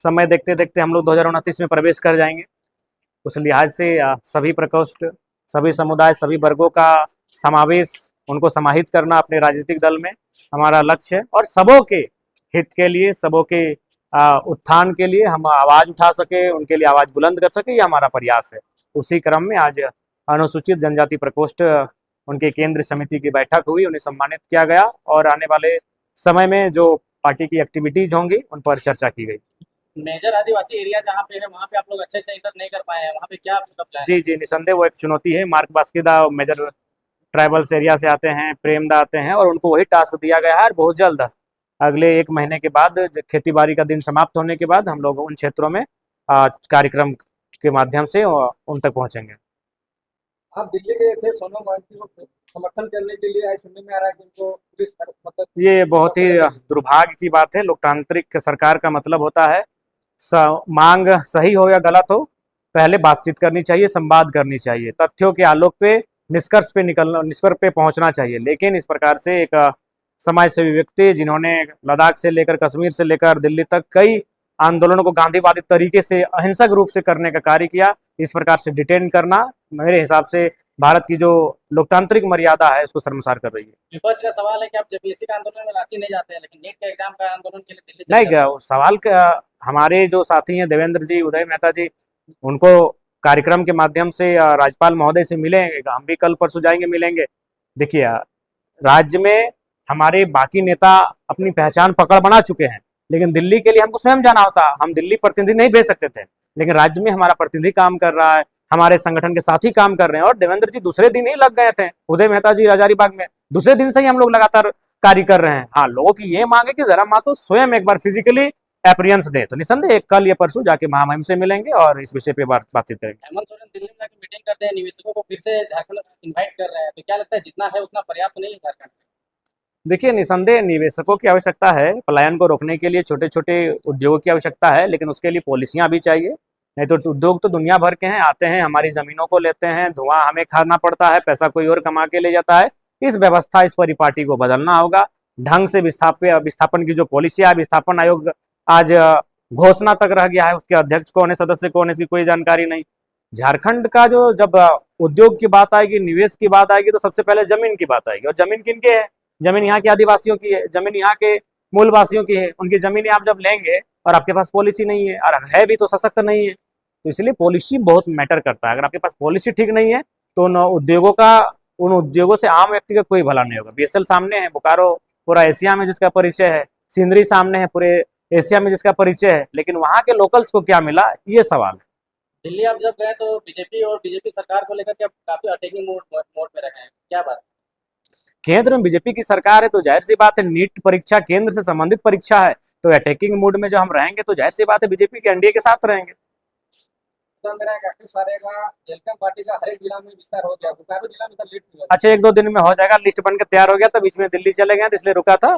समय देखते देखते हम लोग 2029 में प्रवेश कर जाएंगे। उस लिहाज से सभी प्रकोष्ठ, सभी समुदाय, सभी वर्गों का समावेश, उनको समाहित करना अपने राजनीतिक दल में हमारा लक्ष्य है और सबों के हित के लिए, सबों के उत्थान के लिए हम आवाज़ उठा सके, उनके लिए आवाज़ बुलंद कर सके, ये हमारा प्रयास है। उसी क्रम में आज अनुसूचित जनजाति प्रकोष्ठ उनके केंद्र समिति की बैठक हुई, उन्हें सम्मानित किया गया और आने वाले समय में जो पार्टी की एक्टिविटीज होंगी उन पर चर्चा की गई। मेजर आदिवासी एरिया जहाँ पे है वहाँ पे आप लोग अच्छे से इधर नहीं कर पाए हैं, वहाँ पे क्या मतलब प्लान है? जी जी, निसंदेह वो एक चुनौती है। मार्क बास्कीदा मेजर ट्राइबल्स एरिया से आते हैं, प्रेमदा आते हैं और उनको वही टास्क दिया गया है और बहुत जल्द अगले 1 महीने के बाद खेती बाड़ी का दिन समाप्त होने के बाद हम लोग उन क्षेत्रों में कार्यक्रम के माध्यम से उन तक पहुंचेंगे। आप दिल्ली गए थे, सोनम वांगचुक को समर्थन करने के लिए आए, सुनने में आ रहा है कि उनको पुलिस मतलब ये बहुत ही दुर्भाग्य की बात है। लोकतांत्रिक सरकार का मतलब होता है मांग सही हो या गलत हो, पहले बातचीत करनी चाहिए, संवाद करनी चाहिए, तथ्यों के आलोक पे निष्कर्ष पे पहुंचना चाहिए। लेकिन इस प्रकार से एक समाजसेवी व्यक्ति जिन्होंने लद्दाख से लेकर कश्मीर से लेकर दिल्ली तक कई आंदोलनों को गांधीवादी तरीके से अहिंसक रूप से करने का कार्य किया, इस प्रकार से डिटेन करना मेरे हिसाब से भारत की जो लोकतांत्रिक मर्यादा है उसको शर्मसार कर रही है। विपक्ष का सवाल है कि आप जेपीएससी का आंदोलन में रांची नहीं जाते हैं, लेकिन नीट के एग्जाम का आंदोलन के लिए दिल्ली नहीं गया सवाल का। हमारे जो साथी हैं देवेंद्र जी, उदय मेहता जी, उनको कार्यक्रम के माध्यम से राज्यपाल महोदय से मिलेंगे, हम भी कल परसों जाएंगे, मिलेंगे। देखिए राज्य में हमारे बाकी नेता अपनी पहचान पकड़ बना चुके हैं, लेकिन दिल्ली के लिए हमको स्वयं जाना होता। हम दिल्ली प्रतिनिधि नहीं भेज सकते थे, लेकिन राज्य में हमारा प्रतिनिधि काम कर रहा है, हमारे संगठन के साथी काम कर रहे हैं और देवेंद्र जी दूसरे दिन ही लग गए थे, उदय मेहता जी हजारीबाग में दूसरे दिन से ही हम लोग लगातार कार्य कर रहे हैं। हाँ, लोगों की ये मांग है कि जरा माँ तो स्वयं एक बार फिजिकली अपीयरेंस दे, तो निसंदेह कल या परसों जाके महामहिम से मिलेंगे और इस विषय पे बातचीत करेंगे। हेमंत सोरेन दिल्ली में जाकर मीटिंग करते हैं, निवेशकों को फिर से झारखंड इन्वाइट कर रहे हैं, तो क्या लगता है जितना है उतना पर्याप्त नहीं है झारखंड में? देखिए निसंदेह निवेशकों की आवश्यकता है, पलायन को रोकने के लिए छोटे छोटे उद्योगों की आवश्यकता है, लेकिन उसके लिए पॉलिसियां भी चाहिए। नहीं तो उद्योग तो दुनिया भर के हैं, आते हैं हमारी जमीनों को लेते हैं, धुआं हमें खाना पड़ता है, पैसा कोई और कमा के ले जाता है। इस व्यवस्था, इस परिपाटी को बदलना होगा। ढंग से विस्थापन की जो पॉलिसी है, विस्थापन आयोग आज घोषणा तक रह गया है, उसके अध्यक्ष कौन है, सदस्य कौन है, इसकी कोई जानकारी नहीं। झारखंड का जो जब उद्योग की बात आएगी, निवेश की बात आएगी, तो सबसे पहले जमीन की बात आएगी। और जमीन किनके है? जमीन यहाँ के आदिवासियों की है, जमीन यहाँ के मूलवासियों की है। उनकी जमीनें आप जब लेंगे और आपके पास पॉलिसी नहीं है, और है भी तो सशक्त नहीं है, तो इसलिए पॉलिसी बहुत मैटर करता है। अगर आपके पास पॉलिसी ठीक नहीं है तो उन उद्योगों से आम व्यक्ति का कोई भला नहीं होगा। बीएसएल सामने है, बोकारो पूरा एशिया में जिसका परिचय है, सिंदरी सामने है, पूरे एशिया में जिसका परिचय है, लेकिन वहाँ के लोकल्स को क्या मिला, ये सवाल है। दिल्ली आप जब गए तो बीजेपी सरकार को लेकर के आप काफी अटैकिंग मोड में रहे हैं, क्या बात? केंद्र में बीजेपी की सरकार है तो जाहिर सी बात है, नीट परीक्षा केंद्र से संबंधित परीक्षा है, तो अटैकिंग मूड में जो हम रहेंगे तो जाहिर सी बात है बीजेपी के एनडीए के साथ रहेंगे। मेरा कांग्रेस वाले का वेलकम पार्टी का हर एक जिला में विस्तार हो गया, बोकारो जिला में तो लेट हुआ। अच्छा, 1-2 दिन में हो जाएगा, लिस्ट बन के तैयार हो गया था, बीच में दिल्ली चले गए तो इसलिए रुका था।